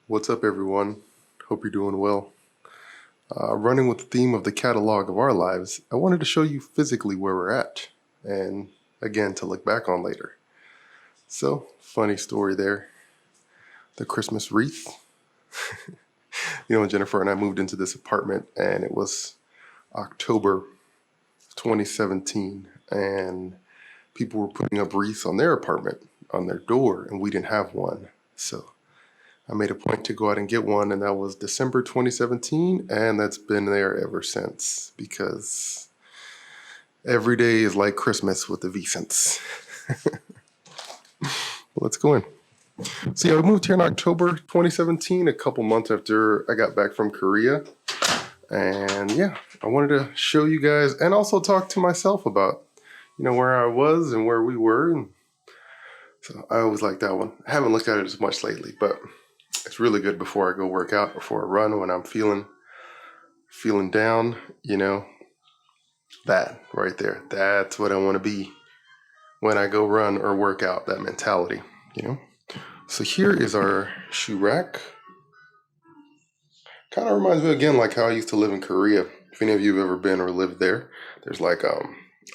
What's up, everyone? Hope you're doing well. Running with the theme of the catalog of our lives, I wanted to show you physically where we're at, and again, to look back on later. So, funny story there. The Christmas wreath. Jennifer and I moved into this apartment, and it was October 2017, and people were putting up wreaths on their apartment, on their door, and we didn't have one. So, I made a point to go out and get one, and that was December 2017, and that's been there ever since because every day is like Christmas with the Vicents. Let's go in. So yeah, we moved here in October 2017, a couple months after I got back from Korea. And yeah, I wanted to show you guys and also talk to myself about, where I was and where we were. And so I always like that one. I haven't looked at it as much lately, but it's really good before I go work out, before I run, when I'm feeling down, that right there. That's what I want to be when I go run or work out, that mentality, So here is our shoe rack. Kind of reminds me again like how I used to live in Korea. If any of you have ever been or lived there, there's like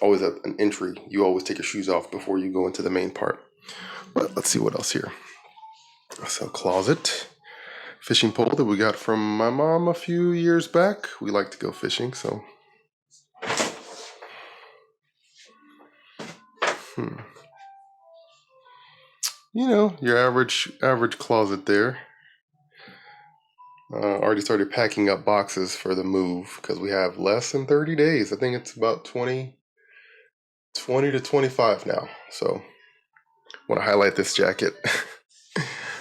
always an entry. You always take your shoes off before you go into the main part. But let's see what else here. So closet. Fishing pole that we got from my mom a few years back. We like to go fishing, so. Your average closet there. Already started packing up boxes for the move because we have less than 30 days. I think it's about 20 to 25 now. So I want to highlight this jacket.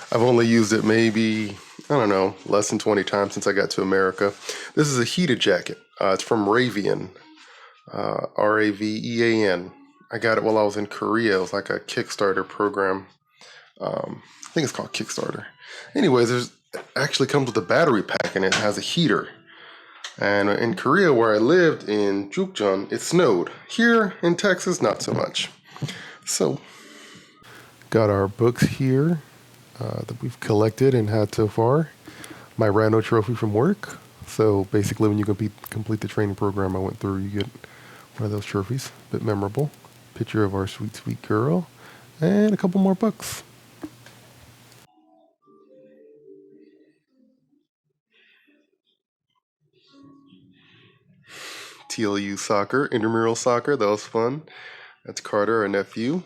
I've only used it maybe, less than 20 times since I got to America. This is a heated jacket. It's from Ravean, Ravean. I got it while I was in Korea. It was like a Kickstarter program. I think it's called Kickstarter. Anyways, it actually comes with a battery pack and it has a heater. And in Korea, where I lived in Jukjeon, it snowed. Here in Texas, not so much. So, got our books here that we've collected and had so far. My rando trophy from work. So basically, when you complete the training program I went through, you get one of those trophies. A bit memorable. Picture of our sweet, sweet girl. And a couple more books. TLU soccer, intramural soccer. That was fun. That's Carter, our nephew.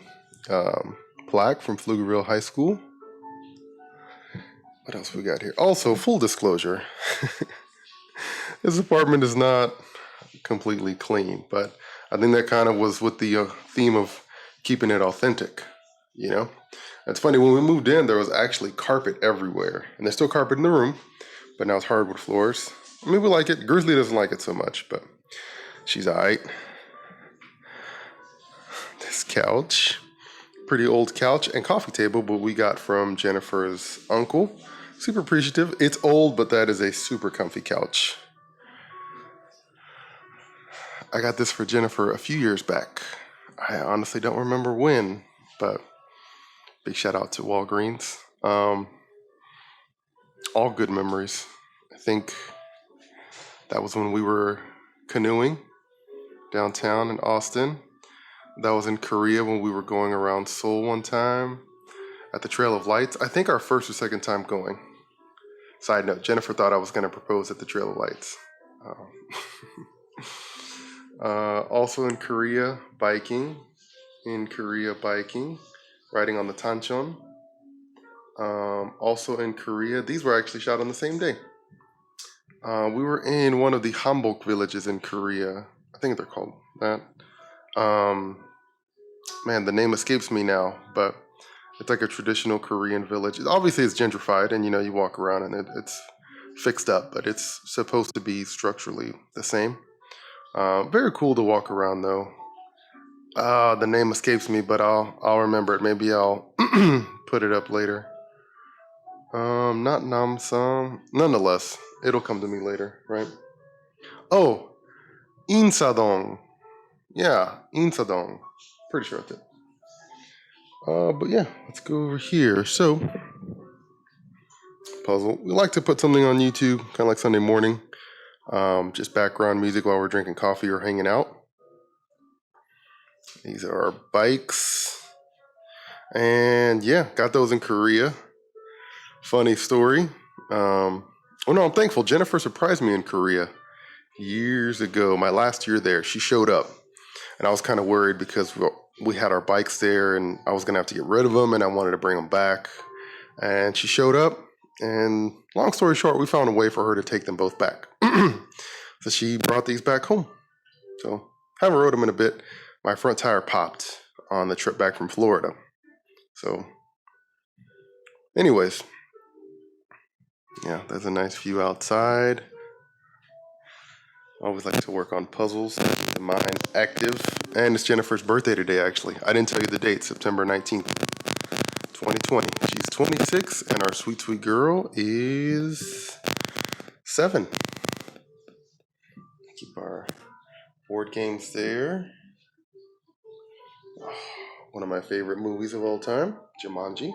Plaque from Pflugerville High School. What else we got here? Also, full disclosure, this apartment is not completely clean, but I think that kind of was with the theme of keeping it authentic, It's funny, when we moved in, there was actually carpet everywhere, and there's still carpet in the room, but now it's hardwood floors. I mean, we like it. Grizzly doesn't like it so much, but she's all right. This couch, pretty old couch and coffee table, but we got from Jennifer's uncle. Super appreciative. It's old, but that is a super comfy couch. I got this for Jennifer a few years back. I honestly don't remember when, but big shout out to Walgreens. All good memories. I think that was when we were canoeing downtown in Austin. That was in Korea when we were going around Seoul one time at the Trail of Lights. I think our first or second time going. Side note, Jennifer thought I was going to propose at the Trail of Lights. Also in Korea, biking. Riding on the Tancheon. Also in Korea, these were actually shot on the same day. We were in one of the Hanbok villages in Korea. I think they're called that. The name escapes me now, but it's like a traditional Korean village. Obviously, it's gentrified, and you walk around and it's fixed up, but it's supposed to be structurally the same. Very cool to walk around, though. The name escapes me, but I'll remember it. Maybe I'll put it up later. Not Namsam. Nonetheless, it'll come to me later, right? Oh, Insadong. Yeah, Insadong. Pretty sure that's it. But yeah, let's go over here. So, puzzle. We like to put something on YouTube, kind of like Sunday morning, just background music while we're drinking coffee or hanging out. These are our bikes. And yeah, got those in Korea. Funny story. Oh no, I'm thankful. Jennifer surprised me in Korea years ago. My last year there, she showed up. And I was kind of worried because we had our bikes there and I was going to have to get rid of them and I wanted to bring them back. And she showed up, and long story short, we found a way for her to take them both back. So she brought these back home. So haven't rode them in a bit. My front tire popped on the trip back from Florida. So anyways, yeah, there's a nice view outside. I always like to work on puzzles, keep the mind active. And it's Jennifer's birthday today, actually. I didn't tell you the date, September 19th, 2020. She's 26, and our sweet, sweet girl is 7. Keep our board games there. Oh, one of my favorite movies of all time, Jumanji.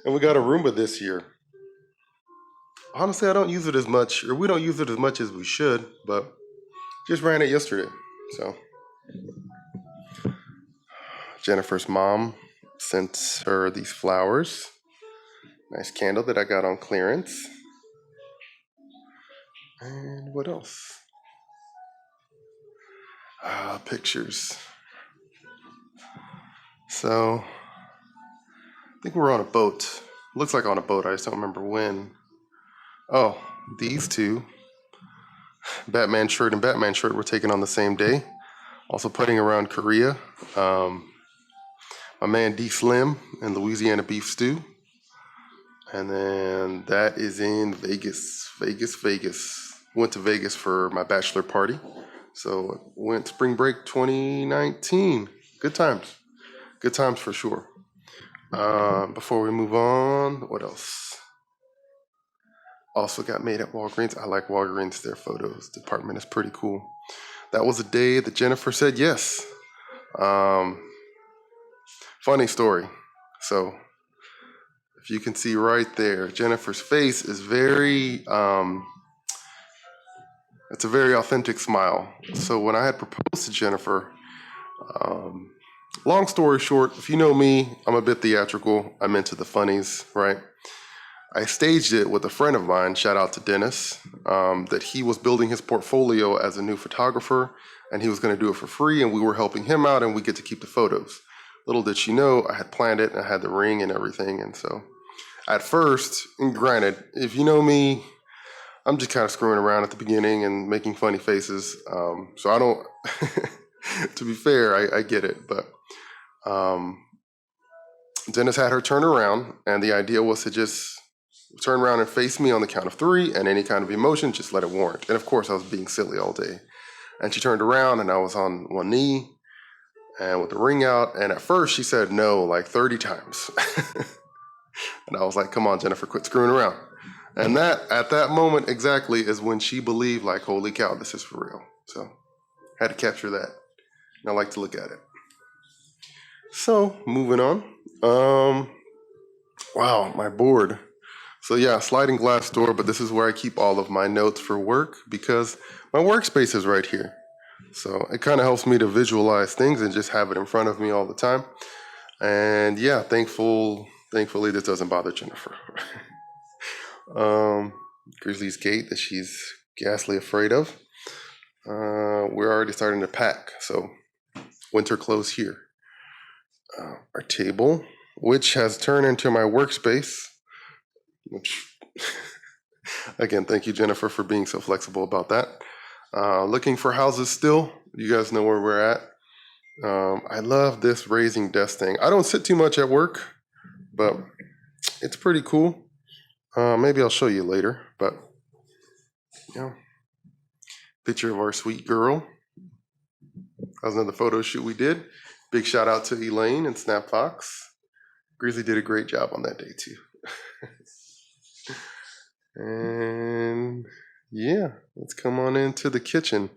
And we got a Roomba this year. Honestly, I don't use it as much, or we don't use it as much as we should, but just ran it yesterday. So Jennifer's mom sent her these flowers. Nice candle that I got on clearance. And what else? Pictures. So I think we're on a boat. Looks like on a boat. I just don't remember when. Oh, these two, Batman shirt and Batman shirt, were taken on the same day. Also putting around Korea. My man D Slim and Louisiana Beef Stew. And then that is in Vegas. Went to Vegas for my bachelor party. So went spring break 2019. Good times. Good times for sure. Before we move on, what else? Also got made at Walgreens. I like Walgreens. Their photos department is pretty cool. That was a day that Jennifer said yes. Funny story. So if you can see right there, Jennifer's face is it's a very authentic smile. So when I had proposed to Jennifer, long story short, if you know me, I'm a bit theatrical. I'm into the funnies, right? I staged it with a friend of mine, shout out to Dennis, that he was building his portfolio as a new photographer, and he was going to do it for free, and we were helping him out, and we get to keep the photos. Little did she know, I had planned it, and I had the ring and everything, and so at first, and granted, if you know me, I'm just kind of screwing around at the beginning and making funny faces, so I don't, to be fair, I get it, but Dennis had her turn around, and the idea was to just turn around and face me on the count of 3, and any kind of emotion, just let it warrant. And of course, I was being silly all day. And she turned around, and I was on one knee, and with the ring out, and at first she said no like 30 times. And I was like, come on, Jennifer, quit screwing around. And that, at that moment exactly, is when she believed, like, holy cow, this is for real. So, had to capture that. And I like to look at it. So, moving on. Wow, my board. So yeah, sliding glass door, but this is where I keep all of my notes for work because my workspace is right here. So it kind of helps me to visualize things and just have it in front of me all the time. And yeah, thankfully this doesn't bother Jennifer. Grizzly's gate that she's ghastly afraid of. We're already starting to pack, so winter clothes here. Our table, which has turned into my workspace, which again, thank you, Jennifer, for being so flexible about that. Looking for houses still. You guys know where we're at. I love this raising desk thing. I don't sit too much at work, but it's pretty cool. Maybe I'll show you later, but yeah. Picture of our sweet girl. That was another photo shoot we did. Big shout out to Elaine and SnapFox. Grizzly did a great job on that day too. And yeah, let's come on into the kitchen.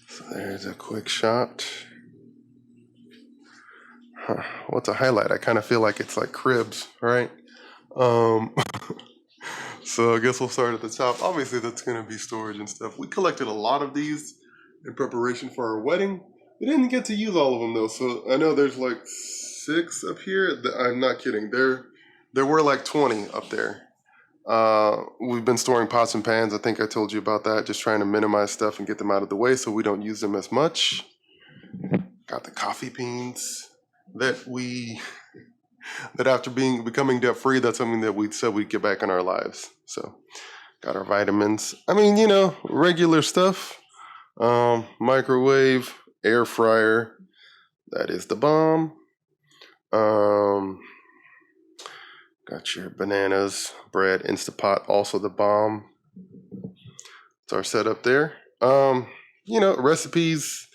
So there's a quick shot. What's a highlight? I kind of feel like it's like cribs, right? Um, so I guess we'll start at the top. Obviously, that's going to be storage and stuff. We collected a lot of these in preparation for our wedding. We didn't get to use all of them though, so I know there's like 6 up here. I'm not kidding. There were like 20 up there. We've been storing pots and pans. I think I told you about that. Just trying to minimize stuff and get them out of the way so we don't use them as much. Got the coffee beans that after becoming debt free, that's something that we said we'd get back in our lives. So got our vitamins. I mean, regular stuff. Microwave, air fryer. That is the bomb. Got your bananas, bread, Instapot, also the bomb. It's our setup there. Recipes.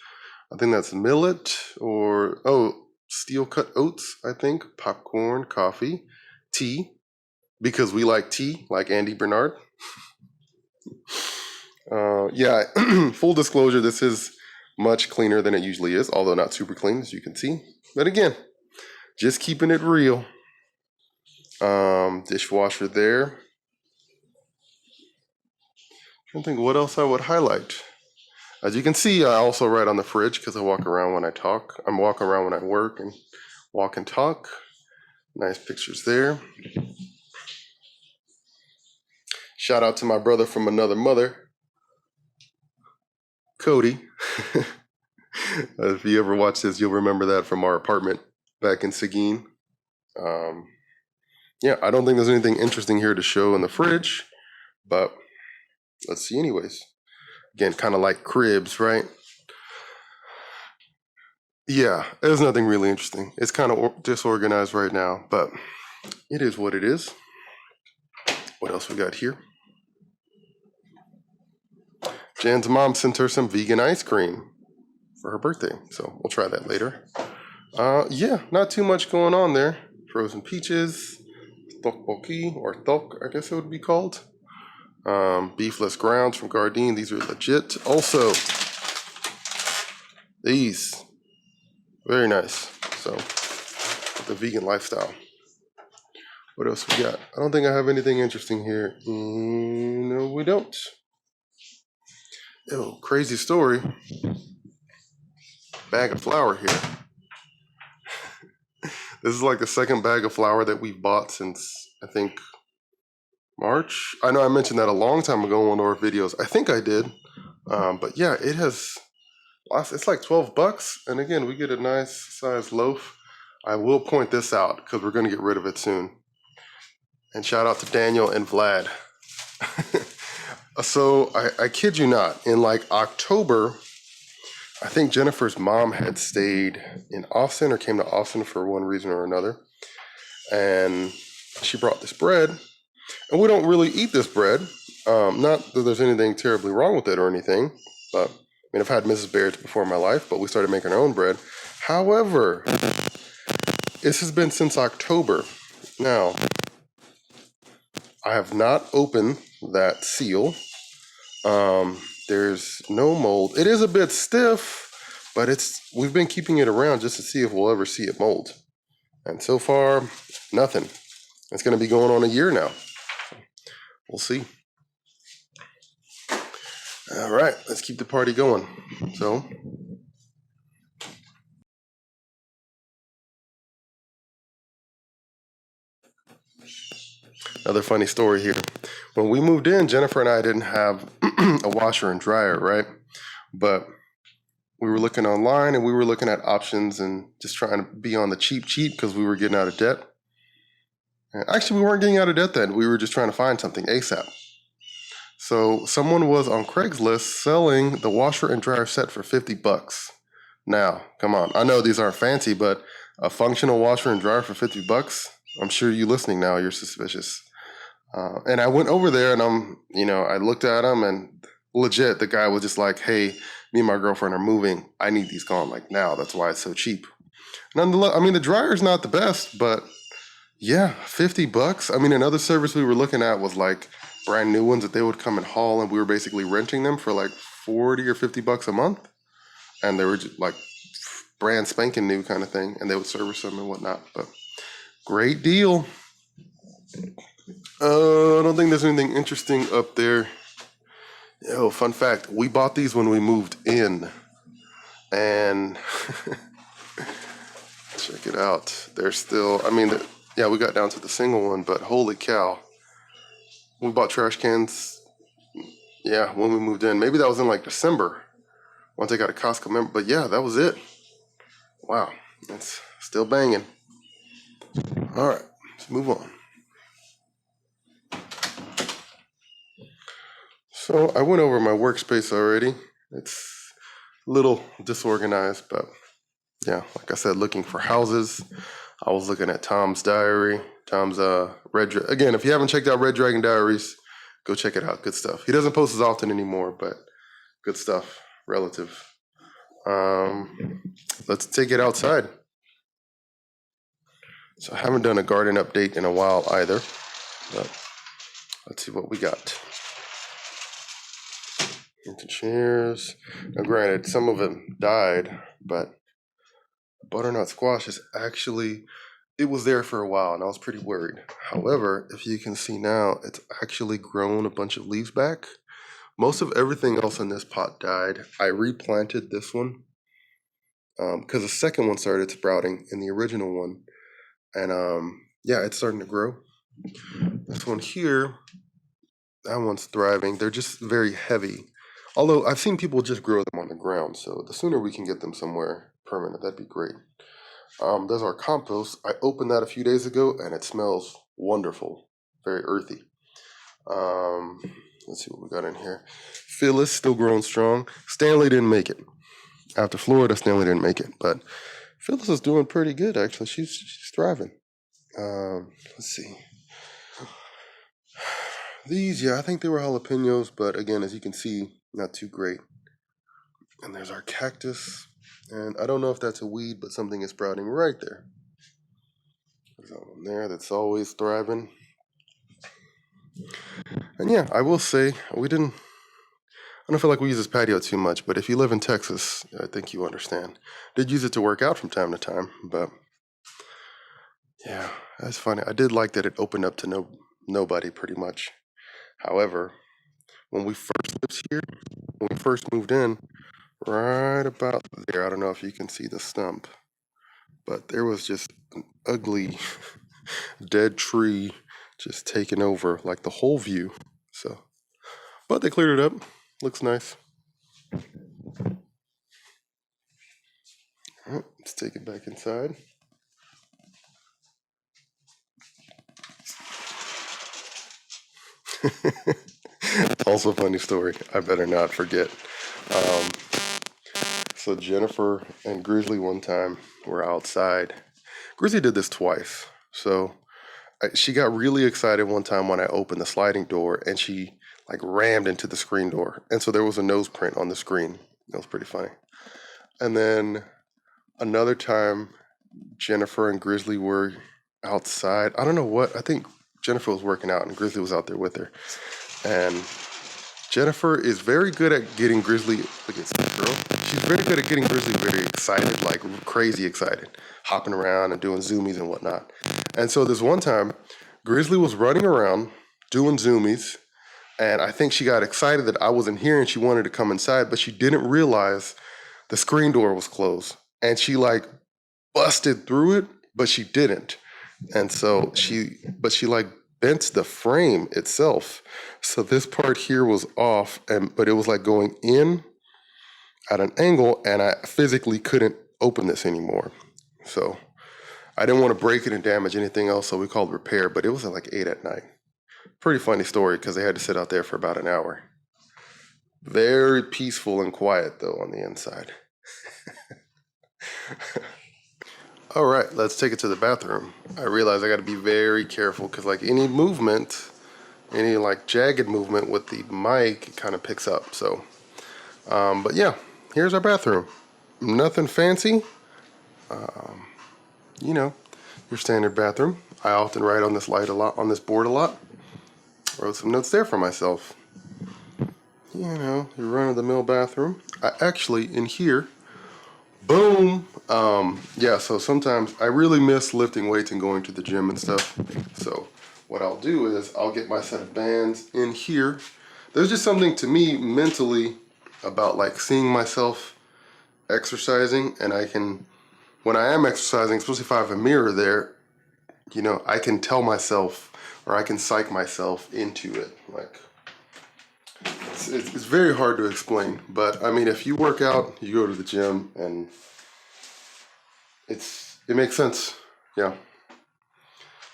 I think that's millet or steel cut oats, I think, popcorn, coffee, tea, because we like tea, like Andy Bernard. Full disclosure, this is much cleaner than it usually is, although not super clean, as you can see. But again, just keeping it real. Dishwasher there. I don't think what else I would highlight. As you can see, I also write on the fridge because I walk around when I talk. I'm walking around when I work and walk and talk. Nice pictures there. Shout out to my brother from another mother, Cody. If you ever watch this, you'll remember that from our apartment back in Seguin. I don't think there's anything interesting here to show in the fridge, but let's see anyways. Again, kind of like cribs, right? Yeah, there's nothing really interesting. It's kind of disorganized right now, but it is what it is. What else we got here? Jan's mom sent her some vegan ice cream for her birthday, so we'll try that later. Not too much going on there. Frozen peaches, tteokbokki, or tok, I guess it would be called. Beefless grounds from Gardein. These are legit. Also, these, very nice. So, the vegan lifestyle. What else we got? I don't think I have anything interesting here. No, we don't. Oh, crazy story. Bag of flour here. This is like the second bag of flour that we've bought since, I think, March. I know I mentioned that a long time ago in one of our videos. I think I did. But yeah, it has lost. It's like $12. And again, we get a nice size loaf. I will point this out because we're going to get rid of it soon. And shout out to Daniel and Vlad. So I kid you not, in like October, I think Jennifer's mom had stayed in Austin or came to Austin for one reason or another. And she brought this bread. And we don't really eat this bread. Not that there's anything terribly wrong with it or anything. But I've had Mrs. Baird's before in my life, but we started making our own bread. However, this has been since October. Now, I have not opened that seal. There's no mold. It is a bit stiff, but we've been keeping it around just to see if we'll ever see it mold. And so far, nothing. It's going to be going on a year now. We'll see. All right, let's keep the party going. So, another funny story here. When we moved in, Jennifer and I didn't have a washer and dryer, right? But we were looking online and we were looking at options and just trying to be on the cheap because we were getting out of debt. And actually, we weren't getting out of debt then. We were just trying to find something ASAP. So someone was on Craigslist selling the washer and dryer set for $50. Now, come on. I know these aren't fancy, but a functional washer and dryer for $50? I'm sure you listening now, you're suspicious. And I went over there and I looked at them and legit, the guy was just like, hey, me and my girlfriend are moving. I need these gone like now. That's why it's so cheap. Nonetheless, the dryer's not the best, but yeah, $50. Another service we were looking at was like brand new ones that they would come and haul, and we were basically renting them for like $40 or $50 a month. And they were just like brand spanking new kind of thing, and they would service them and whatnot. But great deal. I don't think there's anything interesting up there. Yo, fun fact, we bought these when we moved in, and check it out. They're still, I mean, yeah, we got down to the single one, but holy cow. We bought trash cans, yeah, when we moved in. Maybe that was in like December, once I got a Costco member, but yeah, that was it. Wow, it's still banging. All right, let's move on. So I went over my workspace already. It's a little disorganized, but yeah, like I said, looking for houses. I was looking at Tom's diary. Tom's again, if you haven't checked out Red Dragon Diaries, go check it out. Good stuff. He doesn't post as often anymore, but good stuff. Relative. Let's take it outside. So I haven't done a garden update in a while either, but let's see what we got. Into chairs. Now granted, some of them died, but butternut squash is actually, it was there for a while and I was pretty worried. However, if you can see now, it's actually grown a bunch of leaves back. Most of everything else in this pot died. I replanted this one because the second one started sprouting in the original one. And yeah, it's starting to grow. This one here, that one's thriving. They're just very heavy. Although I've seen people just grow them on the ground, so the sooner we can get them somewhere permanent, that'd be great. There's our compost. I opened that a few days ago, and it smells wonderful, very earthy. Let's see what we got in here. Phyllis still growing strong. Stanley didn't make it. After Florida, Stanley didn't make it, but Phyllis is doing pretty good actually. She's thriving. Let's see. These, yeah, I think they were jalapenos, but again, as you can see, not too great. And there's our cactus. And I don't know if that's a weed, but something is sprouting right there. There's that one there that's always thriving. And yeah, I will say, I don't feel like we use this patio too much, but if you live in Texas, I think you understand. Did use it to work out from time to time, but yeah, that's funny. I did like that it opened up to nobody pretty much. However, when we first lived here, when we first moved in, right about there, I don't know if you can see the stump, but there was just an ugly dead tree just taking over like the whole view. So, but they cleared it up. Looks nice. All right, let's take it back inside. Also a funny story. I better not forget. So Jennifer and Grizzly one time were outside. Grizzly did this twice. So she got really excited one time when I opened the sliding door and she like rammed into the screen door. And so there was a nose print on the screen. That was pretty funny. And then another time, Jennifer and Grizzly were outside. I don't know what. I think Jennifer was working out and Grizzly was out there with her. And Jennifer is very good at getting Grizzly, look at this girl. She's very good at getting Grizzly very excited, like crazy excited, hopping around and doing zoomies and whatnot. And so this one time, Grizzly was running around doing zoomies, and I think she got excited that I wasn't here and she wanted to come inside, but she didn't realize the screen door was closed. And she like busted through it, but she didn't. And so she like bent the frame itself. So this part here was off, but it was like going in at an angle, and I physically couldn't open this anymore. So I didn't want to break it and damage anything else, so we called repair, but it was at like 8 at night. Pretty funny story, because they had to sit out there for about an hour. Very peaceful and quiet, though, on the inside. All right, let's take it to the bathroom. I realize I got to be very careful, because like any movement, any like jagged movement with the mic, it kind of picks up. So, but yeah, here's our bathroom. Nothing fancy. You know, your standard bathroom. I often write on this board a lot. Wrote some notes there for myself. You know, your run-of-the-mill bathroom. I actually, in here, Boom. Yeah, so sometimes I really miss lifting weights and going to the gym and stuff. So what I'll do is I'll get my set of bands in here. There's just something to me mentally about like seeing myself exercising, and I can, when I am exercising, especially if I have a mirror there, you know, I can tell myself, or I can psych myself into it. Like, it's very hard to explain, but I mean, if you work out, you go to the gym, and it makes sense. Yeah.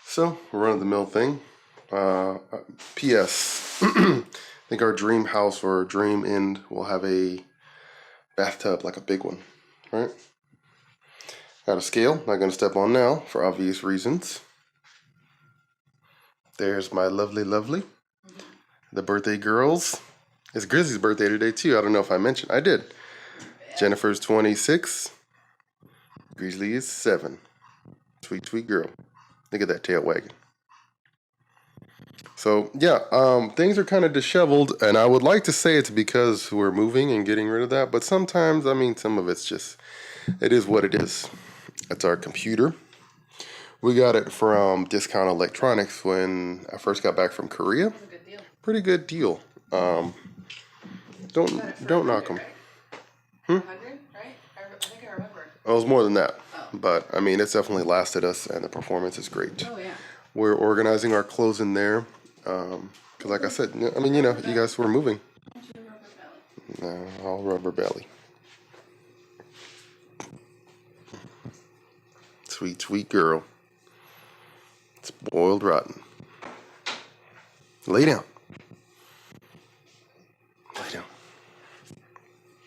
So, run-of-the-mill thing. P.S. I think our dream house or dream inn will have a bathtub, like a big one, right? Got a scale, not gonna step on now for obvious reasons. There's my lovely, the birthday girls. It's Grizzly's birthday today too. I don't know if I mentioned. I did. Jennifer's 26. Grizzly is 7. Sweet girl. Look at that tail wagging. So yeah, things are kind of disheveled, and I would like to say it's because we're moving and getting rid of that, but sometimes, I mean, some of it's just, it is what it is. It's our computer. We got it from Discount Electronics when I first got back from Korea. That's a good deal. Pretty good deal. Don't knock them. Hmm? 100, right? I think I remember. It was more than that, but I mean, it's definitely lasted us, and the performance is great. Oh yeah. We're organizing our clothes in there, because like I said, I mean, you know, you guys were moving. No, all rubber belly. Sweet girl. It's boiled rotten. Lay down. Lay down.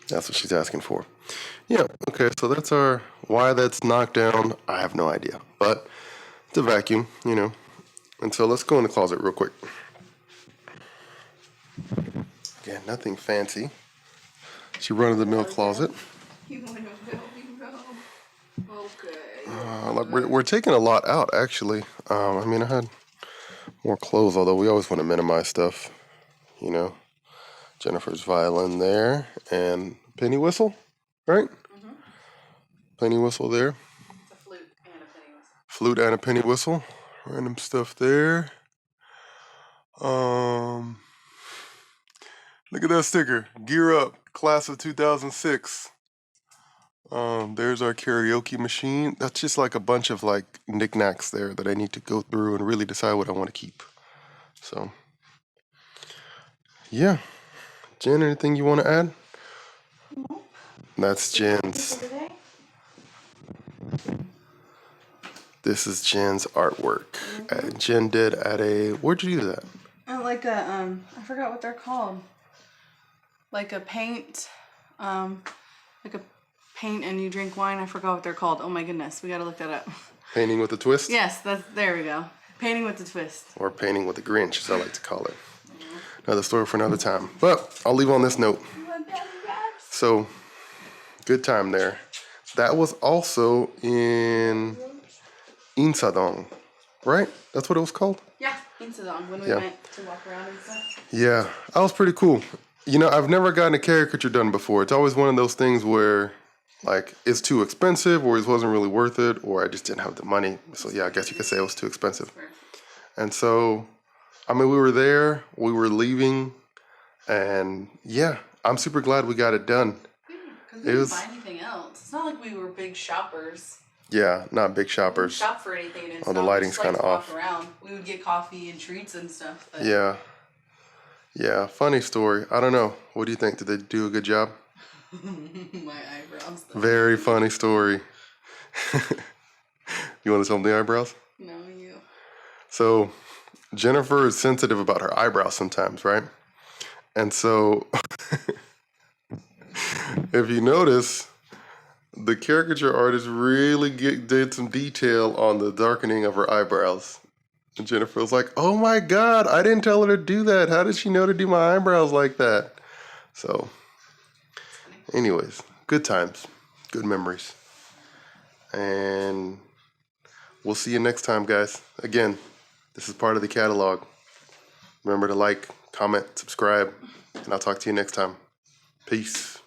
That's what she's asking for. Yeah, okay, so that's our, why that's knocked down, I have no idea. But it's a vacuum, you know. And so let's go in the closet real quick. Again, nothing fancy. She run-of-the-mill closet. You want to build okay. Like we're taking a lot out, actually. I mean, I had more clothes, although we always want to minimize stuff, you know. Jennifer's violin there, and penny whistle, right? Mm-hmm. Penny whistle there. It's a flute and a penny whistle. Flute and a penny whistle. Random stuff there. Look at that sticker. Gear up, class of 2006. There's our karaoke machine. That's just like a bunch of like knickknacks there that I need to go through and really decide what I want to keep. So, yeah. Jen, anything you want to add? No. That's Jen's. This is Jen's artwork. Jen did at a, where'd you do that? Like a, I forgot what they're called. Like a paint, like a paint and you drink wine. I forgot what they're called. Oh my goodness, we gotta look that up. Painting with a twist? Yes, there we go. Painting with the twist. Or painting with a Grinch, as I like to call it. Another story for another time. But I'll leave on this note. So, good time there. That was also in Insadong, right? That's what it was called? Yeah, Insadong, when we went to walk around and stuff. Yeah, that was pretty cool. You know, I've never gotten a caricature done before. It's always one of those things where, like, it's too expensive, or it wasn't really worth it, or I just didn't have the money. So, yeah, I guess you could say it was too expensive. And so, I mean, we were there, we were leaving, and yeah, I'm super glad we got it done. Because we didn't buy anything else. It's not like we were big shoppers. Yeah, not big shoppers. We didn't shop for anything. Oh, the lighting's kind of off. Around. We would get coffee and treats and stuff. But yeah. Yeah, funny story. I don't know. What do you think? Did they do a good job? My eyebrows. Though. Very funny story. You want to tell them the eyebrows? No, you. So, Jennifer is sensitive about her eyebrows sometimes, right? And so, if you notice, the caricature artist really did some detail on the darkening of her eyebrows. And Jennifer was like, oh my God, I didn't tell her to do that. How did she know to do my eyebrows like that? So, anyways, good times, good memories. And we'll see you next time, guys. Again, this is part of the catalog. Remember to like, comment, subscribe, and I'll talk to you next time. Peace.